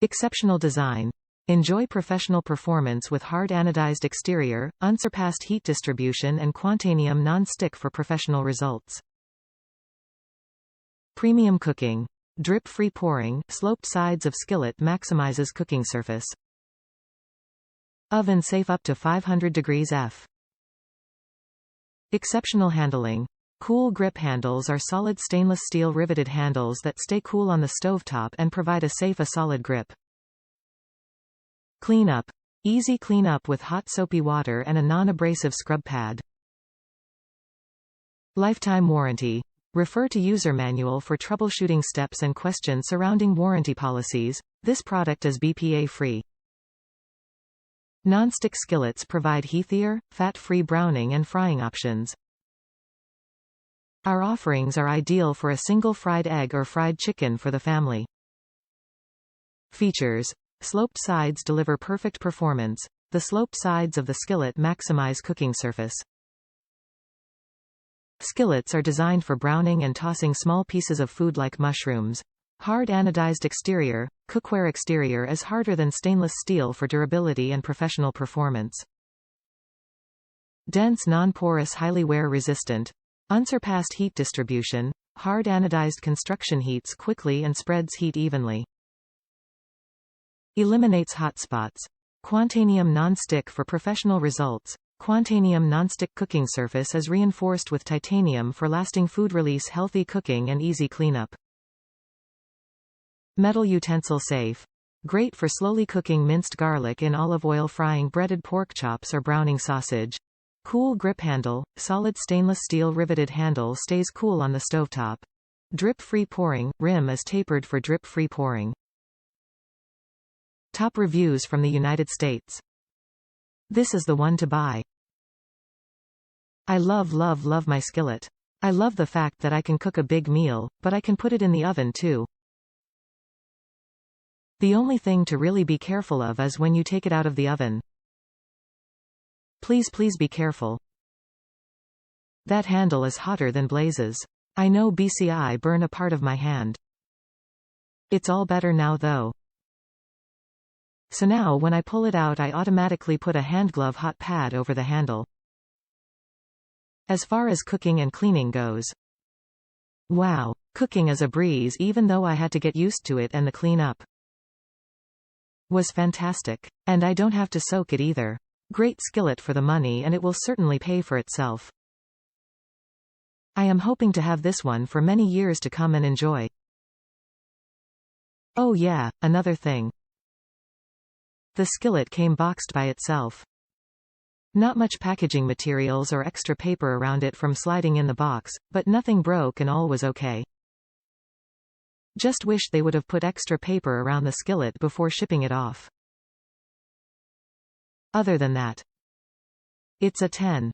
Exceptional design. Enjoy professional performance with hard anodized exterior, unsurpassed heat distribution and Quantanium Non-Stick for professional results. Premium cooking. Drip-free pouring, sloped sides of skillet maximizes cooking surface. Oven safe up to 500 degrees F. Exceptional handling. Cool grip handles are solid stainless steel riveted handles that stay cool on the stovetop and provide a safe solid grip. Cleanup. Easy cleanup with hot soapy water and a non-abrasive scrub pad. Lifetime warranty. Refer to user manual for troubleshooting steps and questions surrounding warranty policies. This product is BPA-free. Non-stick skillets provide heathier, fat-free browning and frying options. Our offerings are ideal for a single fried egg or fried chicken for the family. Features. Sloped sides deliver perfect performance. The sloped sides of the skillet maximize cooking surface. Skillets are designed for browning and tossing small pieces of food like mushrooms. Hard anodized exterior. Cookware exterior is harder than stainless steel for durability and professional performance. Dense non-porous, highly wear resistant. Unsurpassed heat distribution. Hard anodized construction heats quickly and spreads heat evenly. Eliminates hot spots. Quantanium Non-Stick for professional results. Quantanium Non-Stick cooking surface is reinforced with titanium for lasting food release, healthy cooking and easy cleanup. Metal utensil safe. Great for slowly cooking minced garlic in olive oil, frying breaded pork chops or browning sausage. Cool grip handle. Solid stainless steel riveted handle stays cool on the stovetop. Drip-free pouring. Rim is tapered for drip-free pouring. Top reviews from the United States. This is the one to buy. I love my skillet. I love the fact that I can cook a big meal, but I can put it in the oven too. The only thing to really be careful of is when you take it out of the oven. Please be careful. That handle is hotter than blazes. I know BCI burn a part of my hand. It's all better now though. So now when I pull it out I automatically put a handglove hot pad over the handle. As far as cooking and cleaning goes. Wow, cooking is a breeze even though I had to get used to it, and the cleanup was fantastic. And I don't have to soak it either. Great skillet for the money, and it will certainly pay for itself. I am hoping to have this one for many years to come and enjoy. Oh yeah, another thing. The skillet came boxed by itself. Not much packaging materials or extra paper around it from sliding in the box, but nothing broke and all was okay. Just wish they would have put extra paper around the skillet before shipping it off. Other than that, it's a 10.